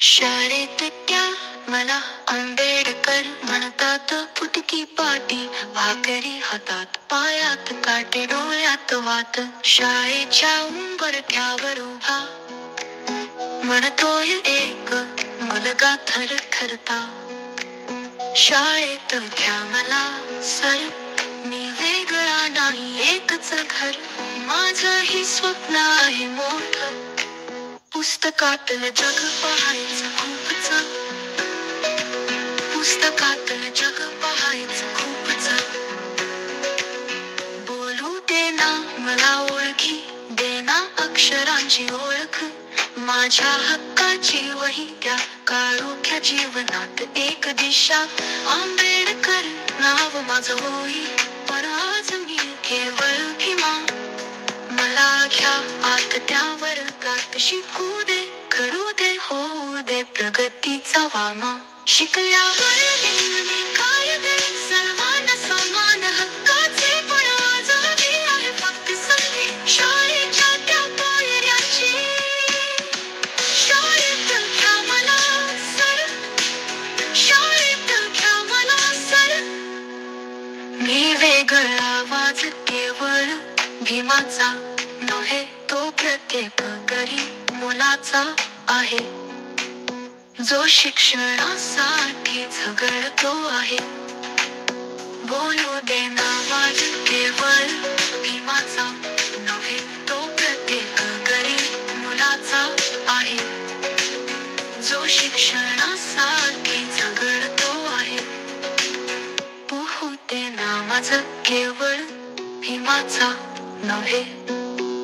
शाळेत त्या मला आंबेडकर म्हणतात. फुटकी पाटी, भाकरी हातात, पायात काटे, डोळ्यात वात. शाळेच्या उंबरठ्यावर उभा म्हणतोय एक मुलगा थरथरता. शाळेत घ्या मला सर, मी वेगळा नाही, एकच घर. माझंही स्वप्न आहे मोठं, पुस्तकातलं जग पाहायचं खूपच. पुस्तकातलं जग पाहायचं खूपच. बोलू दे ना मला, ओळखी दे ना अक्षरांची ओळख. माझ्या हक्काची वही त्या, काळोख्या जीवनात एक दिशा. आंबेडकर नाव माझं होई, पण आज मी केवळ भीमा. मला घ्या आत त्या वर्गात, शिकू दे, करू दे, होऊ दे प्रगतीचा वामा. शिकल्यावर नेहमी कायदे, सर्वांना समान हक्काचे, पण आज हवी आहे फक्त संधी शाळेच्या त्या पायऱ्याची. शाळेत घ्या मला सर, शाळेत घ्या मला सर. मी वेगळा आवाज केवळ भीमाचा नव्हे, तो प्रत्येक गरीब मुलाचा आहे, जो शिक्षणासाठी झगडतो आहे. बोलू दे ना आवाज केवळ भीमाचा नव्हे, तो प्रत्येक गरीब मुलाचा आहे, जो शिक्षणासाठी झगडतो आहे. बोलू दे ना माझं केवळ भीमाचा नव्हे,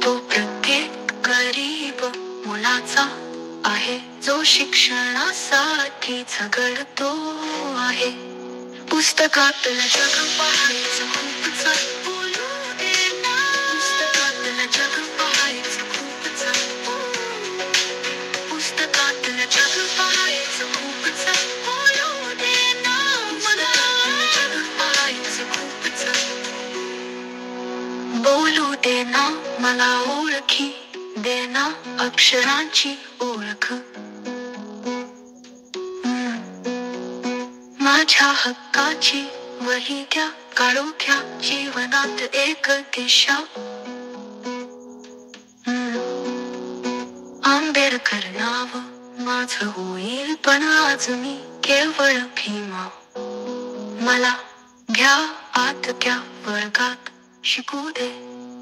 तो प्रत्येक गरीब मुलाचा आहे, जो शिक्षणासाठी झगडतो आहे. पुस्तकातलं जग पाहायचं खूपच. बोलू दे ना, पुस्तकातलं जग पाहायचं खूपच. पुस्तकातलं जग पाहायचं खूपच. बोलू दे ना मला, जग पाहायचं खूपच. बोलू दे ना मला, ओळखी दे ना अक्षरांची ओळख. माझ्या हक्काची वही द्या, काळोख्या जीवनात एक दिशा. आंबेडकर नाव माझं होईल, पण आज मी केवळ भीमा. मला घ्या आत त्या वर्गात, शिकू दे,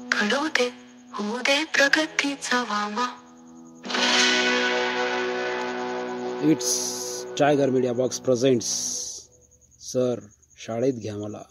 घडू दे, होऊ दे प्रगतीचा वामा. It's Tiger Media Box presents. Sir शाळेत घ्या मला.